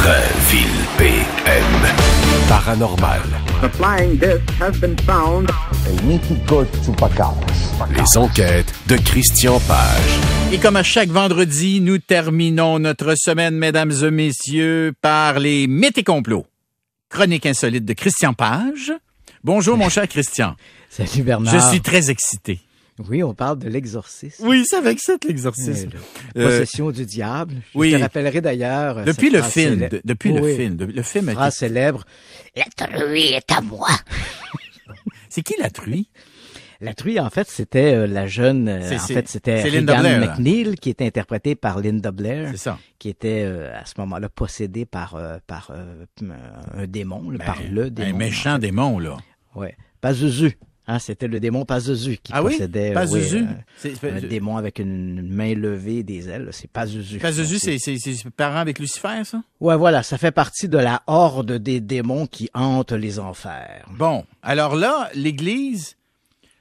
Drainville PM. Paranormal. The flying disc has been found. Les enquêtes de Christian Page. Et comme à chaque vendredi, nous terminons notre semaine, mesdames et messieurs, par les mythes et complots. Chronique insolite de Christian Page. Bonjour, mon cher Christian. Salut Bernard. Je suis très excité. Oui, on parle de l'exorcisme. Oui, ça m'excite, l'exorcisme. Possession du diable. Oui. Je te rappellerai d'ailleurs... Depuis le film. Le film. Phrase célèbre. La truie est à moi. C'est qui la truie? La truie, en fait, c'était la jeune... c'était Linda Regan Blair, McNeil, qui était interprétée par Linda Blair. C'est ça. Qui était, à ce moment-là, possédée par un démon, par le démon. Un méchant démon, là. Ouais. Pazuzu. Hein, c'était le démon Pazuzu qui possédait Pazuzu? Un démon avec une main levée et des ailes. C'est Pazuzu. Pazuzu, c'est parent avec Lucifer, ça? Ouais, voilà. Ça fait partie de la horde des démons qui hantent les enfers. Bon. Alors là, l'Église...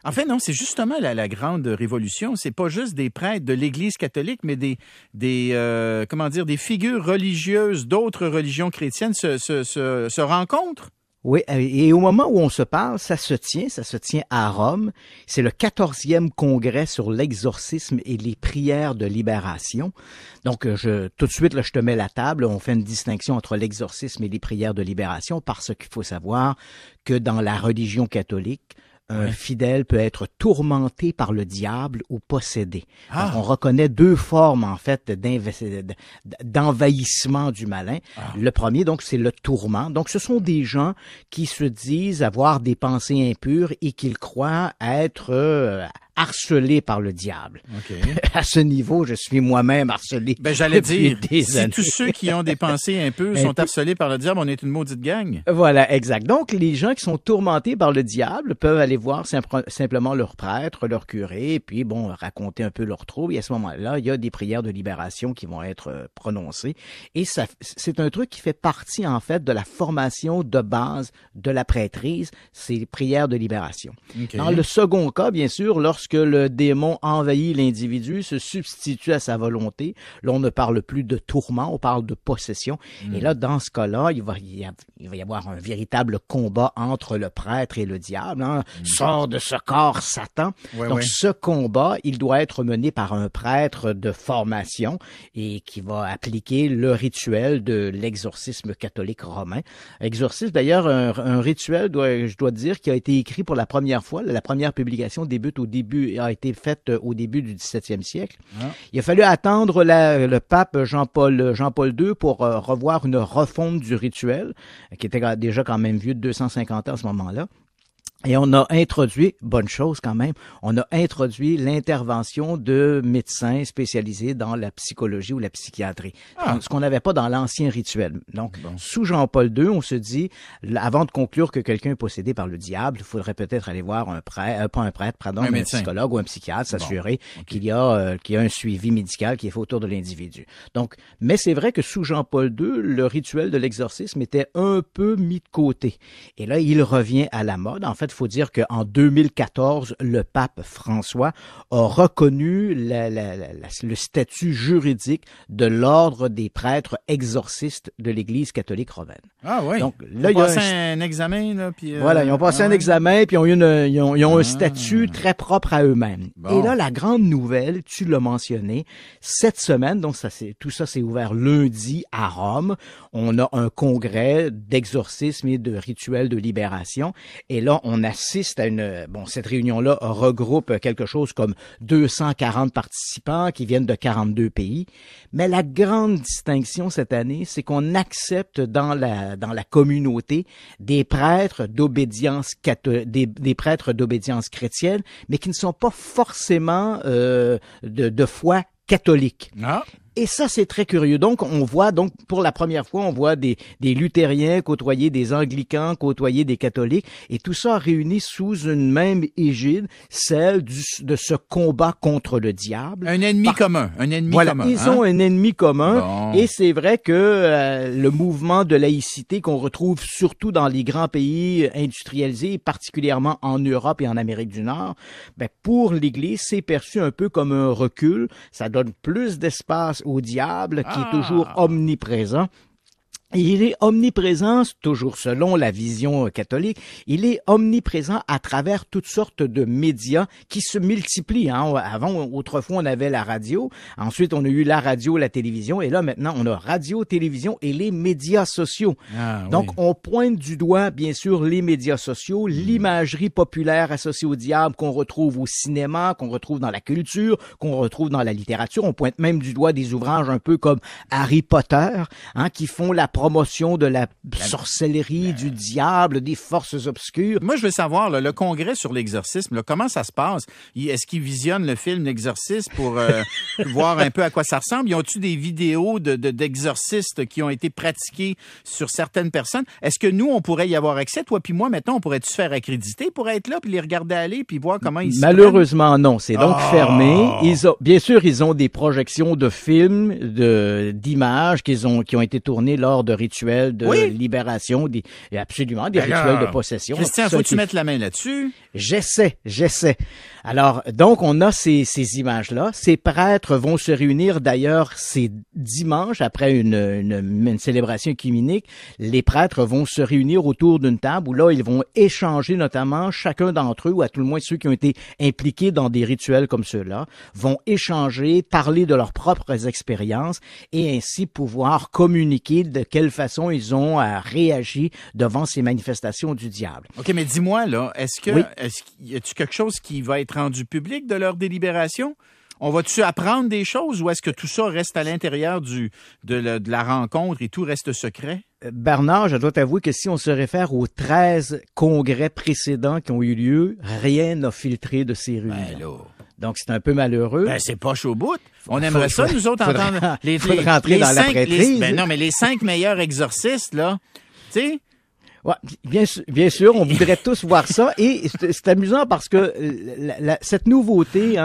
En fait, non, c'est justement la grande révolution. C'est pas juste des prêtres de l'Église catholique, mais des figures religieuses d'autres religions chrétiennes se rencontrent. Oui, et au moment où on se parle, ça se tient à Rome. C'est le 14e congrès sur l'exorcisme et les prières de libération. Donc, tout de suite, là, je te mets la table. On fait une distinction entre l'exorcisme et les prières de libération parce qu'il faut savoir que dans la religion catholique, un fidèle peut être tourmenté par le diable ou possédé. Alors, on reconnaît deux formes, en fait, d'envahissement du malin. Le premier, donc, c'est le tourment. Donc, ce sont des gens qui se disent avoir des pensées impures et qu'ils croient être harcelés par le diable. Okay. À ce niveau, je suis moi-même harcelé. J'allais dire, si tous ceux qui ont des pensées impures sont harcelés par le diable, on est une maudite gang. Voilà, exact. Donc, les gens qui sont tourmentés par le diable peuvent aller voir simplement leur prêtre, leur curé, et puis, raconter un peu leurs troubles. Et à ce moment-là, il y a des prières de libération qui vont être prononcées. Et ça, c'est un truc qui fait partie, en fait, de la formation de base de la prêtrise, ces prières de libération. Okay. Dans le second cas, bien sûr, lorsque le démon envahit l'individu, se substitue à sa volonté. Là, on ne parle plus de tourment, on parle de possession. Et là, dans ce cas-là, il va y avoir un véritable combat entre le prêtre et le diable. Hein. Sort de ce corps, Satan. Donc, ce combat, il doit être mené par un prêtre de formation et qui va appliquer le rituel de l'exorcisme catholique romain. Exorcisme, d'ailleurs, un rituel, je dois dire, qui a été écrit pour la première fois. La première publication a été faite au début du 17e siècle. Il a fallu attendre le pape Jean-Paul II pour revoir une refonte du rituel, qui était déjà quand même vieux de 250 ans à ce moment-là. Et on a introduit, bonne chose quand même, on a introduit l'intervention de médecins spécialisés dans la psychologie ou la psychiatrie. Ce qu'on n'avait pas dans l'ancien rituel. Donc, sous Jean-Paul II, on se dit, avant de conclure que quelqu'un est possédé par le diable, il faudrait peut-être aller voir un psychologue ou un psychiatre, s'assurer qu'il y a un suivi médical qui est fait autour de l'individu. Donc, mais c'est vrai que sous Jean-Paul II, le rituel de l'exorcisme était un peu mis de côté. Et là, il revient à la mode. En fait, il faut dire qu'en 2014, le pape François a reconnu le statut juridique de l'ordre des prêtres exorcistes de l'Église catholique romaine. Ah oui. Donc là, ils ont passé un examen là, puis voilà, ils ont passé un examen, puis ils ont un statut très propre à eux-mêmes. Et là, la grande nouvelle, tu l'as mentionné, cette semaine, donc tout ça s'est ouvert lundi à Rome. On a un congrès d'exorcisme et de rituels de libération. Et là, on assiste à cette réunion-là regroupe quelque chose comme 240 participants qui viennent de 42 pays. Mais la grande distinction cette année, c'est qu'on accepte dans la communauté des prêtres d'obédience des prêtres d'obédience chrétienne, mais qui ne sont pas forcément de foi catholique. Et ça, c'est très curieux. Donc, pour la première fois, on voit des luthériens côtoyer des anglicans, côtoyer des catholiques, et tout ça réuni sous une même égide, celle de ce combat contre le diable. Un ennemi commun. Ils ont un ennemi commun, et c'est vrai que le mouvement de laïcité qu'on retrouve surtout dans les grands pays industrialisés, particulièrement en Europe et en Amérique du Nord, pour l'Église, c'est perçu un peu comme un recul. Ça donne plus d'espace au diable qui est toujours omniprésent. Et il est omniprésent, toujours selon la vision catholique, il est omniprésent à travers toutes sortes de médias qui se multiplient. Hein. Avant, autrefois, on avait la radio, ensuite on a eu la radio, la télévision, et là maintenant on a radio, télévision et les médias sociaux. Donc on pointe du doigt, bien sûr, les médias sociaux, l'imagerie populaire associée au diable qu'on retrouve au cinéma, qu'on retrouve dans la culture, qu'on retrouve dans la littérature. On pointe même du doigt des ouvrages un peu comme Harry Potter, hein, qui font la promotion de la sorcellerie, du diable, des forces obscures. Moi, je veux savoir, là, le congrès sur l'exorcisme, là, comment ça se passe? Est-ce qu'ils visionnent le film L'Exorciste pour voir un peu à quoi ça ressemble? Ils ont-tu des vidéos d'exorcistes qui ont été pratiquées sur certaines personnes? Est-ce que nous, on pourrait y avoir accès? Toi puis moi, maintenant, on pourrait-tu se faire accréditer pour être là puis les regarder aller puis voir comment ils se Malheureusement, non. C'est donc fermé. Bien sûr, ils ont des projections de films, d'images qui ont été tournées lors de rituels de libération, absolument, des rituels de possession. Christian, faut que tu mettes la main là-dessus. J'essaie. Alors, donc, on a ces images-là. Ces prêtres vont se réunir, d'ailleurs, ces dimanches, après une célébration œcuménique. Les prêtres vont se réunir autour d'une table où là, ils vont échanger, notamment, chacun d'entre eux, ou à tout le moins ceux qui ont été impliqués dans des rituels comme ceux-là, vont échanger, parler de leurs propres expériences et ainsi pouvoir communiquer de quelle façon ils ont réagi devant ces manifestations du diable. OK, mais dis-moi, là, y a-tu quelque chose qui va être rendu public de leur délibération? On va-tu apprendre des choses ou est-ce que tout ça reste à l'intérieur de la rencontre et tout reste secret? Bernard, je dois t'avouer que si on se réfère aux 13 congrès précédents qui ont eu lieu, rien n'a filtré de ces réunions. Donc, c'est un peu malheureux. Ben, c'est poche au bout. On aimerait ça, nous autres, entendre les dans la prêtrise. Non, mais les 5 meilleurs exorcistes, là, tu sais... Ouais, bien sûr, on voudrait tous voir ça. Et c'est amusant parce que cette nouveauté,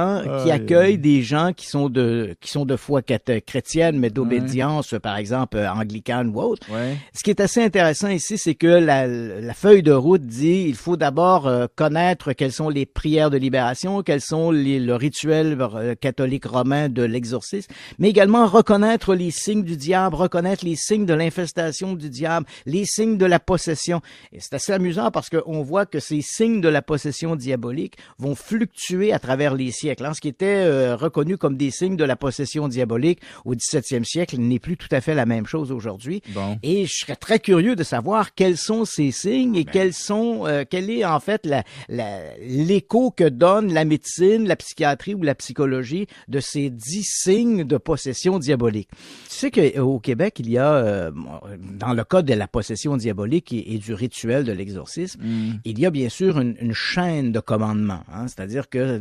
qui accueille des gens qui sont de foi chrétienne, mais d'obédience, par exemple, anglicane ou autre. Ouais. Ce qui est assez intéressant ici, c'est que la feuille de route dit il faut d'abord connaître quelles sont les prières de libération, quels sont le rituel catholique romain de l'exorcisme, mais également reconnaître les signes du diable, reconnaître les signes de l'infestation du diable, les signes de la possession. Et c'est assez amusant parce qu'on voit que ces signes de la possession diabolique vont fluctuer à travers les siècles. Ce qui était reconnu comme des signes de la possession diabolique au 17e siècle n'est plus tout à fait la même chose aujourd'hui. Bon. Et je serais très curieux de savoir quels sont ces signes et quel est en fait l'écho que donne la médecine, la psychiatrie ou la psychologie de ces 10 signes de possession diabolique. Tu sais qu'au Québec, il y a, dans le cas de la possession diabolique et du rituel de l'exorcisme, il y a bien sûr une chaîne de commandement. C'est-à-dire que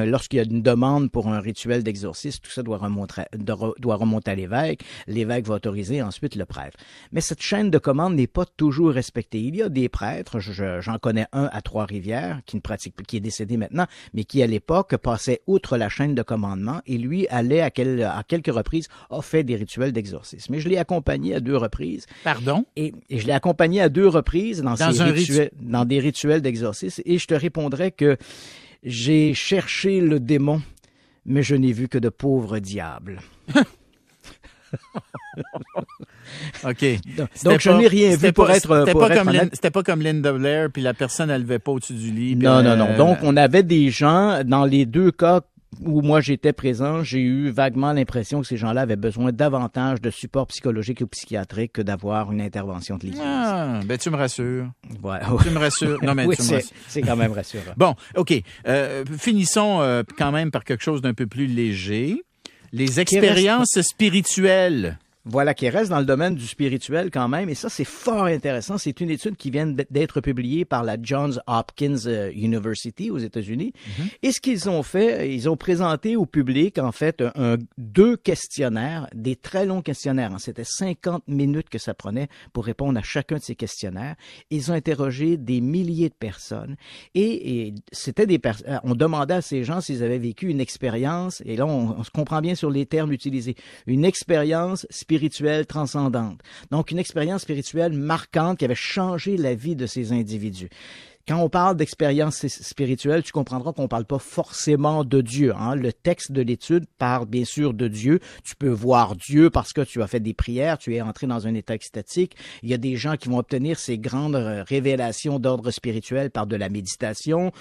lorsqu'il y a une demande pour un rituel d'exorcisme, tout ça doit remonter à l'évêque. L'évêque va autoriser ensuite le prêtre. Mais cette chaîne de commande n'est pas toujours respectée. Il y a des prêtres, j'en connais un à Trois-Rivières, qui est décédé maintenant, mais qui à l'époque passait outre la chaîne de commandement et lui allait à quelques reprises a fait des rituels d'exorcisme. Mais je l'ai accompagné à 2 reprises. Pardon? Et je l'ai accompagné à 2 reprises dans des rituels d'exorcisme et je te répondrai que j'ai cherché le démon, mais je n'ai vu que de pauvres diables. OK. Donc, je n'ai rien vu pour être C'était pas comme Linda Blair, puis la personne, elle levait pas au-dessus du lit. Non. Donc, on avait des gens, dans les 2 cas où moi j'étais présent, j'ai eu vaguement l'impression que ces gens-là avaient besoin davantage de support psychologique ou psychiatrique que d'avoir une intervention de l'Église. Ben tu me rassures. Ouais. Tu me rassures. Non, mais oui, tu me rassures. C'est quand même rassurant. Bon, OK. Finissons quand même par quelque chose d'un peu plus léger. Les expériences spirituelles. Voilà, qui reste dans le domaine du spirituel quand même. Et ça, c'est fort intéressant. C'est une étude qui vient d'être publiée par la Johns Hopkins University aux États-Unis. Mm-hmm. Et ce qu'ils ont fait, ils ont présenté au public, en fait, 2 questionnaires, des très longs questionnaires. C'était 50 minutes que ça prenait pour répondre à chacun de ces questionnaires. Ils ont interrogé des milliers de personnes. Et c'était on demandait à ces gens s'ils avaient vécu une expérience, et là, on se comprend bien sur les termes utilisés, une expérience spirituelle transcendante. Donc, une expérience spirituelle marquante qui avait changé la vie de ces individus. Quand on parle d'expérience spirituelle, tu comprendras qu'on parle pas forcément de Dieu. Hein. Le texte de l'étude parle bien sûr de Dieu. Tu peux voir Dieu parce que tu as fait des prières, tu es entré dans un état extatique. Il y a des gens qui vont obtenir ces grandes révélations d'ordre spirituel par de la méditation,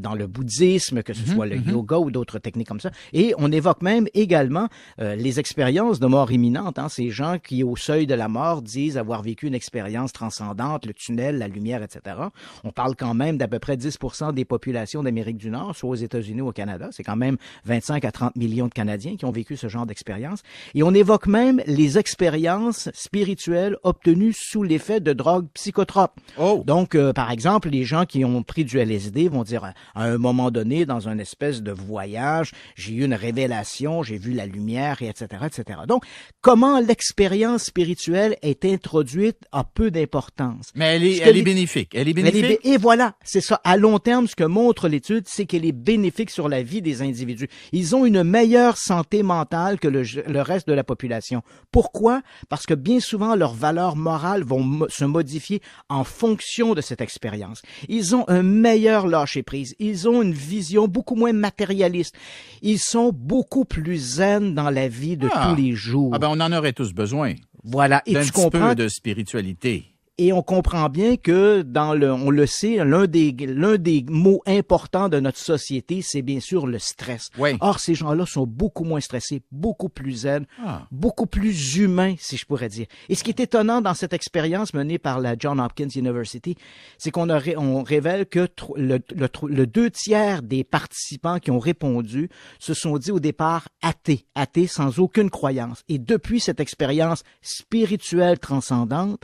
dans le bouddhisme, que ce soit le yoga ou d'autres techniques comme ça. Et on évoque même également les expériences de mort imminente. Hein. Ces gens qui, au seuil de la mort, disent avoir vécu une expérience transcendante, le tunnel, la lumière, etc. On parle quand même d'à peu près 10% des populations d'Amérique du Nord, soit aux États-Unis ou au Canada. C'est quand même 25 à 30 millions de Canadiens qui ont vécu ce genre d'expérience. Et on évoque même les expériences spirituelles obtenues sous l'effet de drogues psychotropes. Oh. Donc, par exemple, les gens qui ont pris du LSD vont dire à un moment donné, dans une espèce de voyage, j'ai eu une révélation, j'ai vu la lumière, et etc., etc. Donc, comment l'expérience spirituelle est introduite a peu d'importance. Mais elle est bénéfique. Elle est bénéfique. Et voilà, c'est ça. À long terme, ce que montre l'étude, c'est qu'elle est bénéfique sur la vie des individus. Ils ont une meilleure santé mentale que le reste de la population. Pourquoi? Parce que bien souvent, leurs valeurs morales vont se modifier en fonction de cette expérience. Ils ont un meilleur lâcher-prise. Ils ont une vision beaucoup moins matérialiste. Ils sont beaucoup plus zen dans la vie de tous les jours. Ah ben, on en aurait tous besoin. Voilà. Et d'un tu petit comprends peu de spiritualité. Et on comprend bien que on le sait, l'un des mots importants de notre société, c'est bien sûr le stress. Oui. Or, ces gens-là sont beaucoup moins stressés, beaucoup plus zen, beaucoup plus humains, si je pourrais dire. Et ce qui est étonnant dans cette expérience menée par la Johns Hopkins University, c'est qu'on révèle que le 2/3 des participants qui ont répondu se sont dit au départ athées sans aucune croyance. Et depuis cette expérience spirituelle transcendante,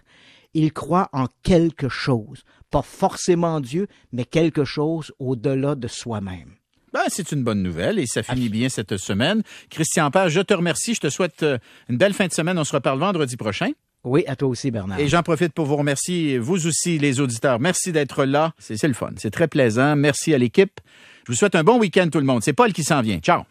ils croient en quelque chose. Pas forcément Dieu, mais quelque chose au-delà de soi-même. Ben, c'est une bonne nouvelle et ça finit bien cette semaine. Christian Page, je te remercie. Je te souhaite une belle fin de semaine. On se reparle vendredi prochain. Oui, à toi aussi, Bernard. Et j'en profite pour vous remercier, vous aussi, les auditeurs. Merci d'être là. C'est le fun. C'est très plaisant. Merci à l'équipe. Je vous souhaite un bon week-end, tout le monde. C'est Paul qui s'en vient. Ciao.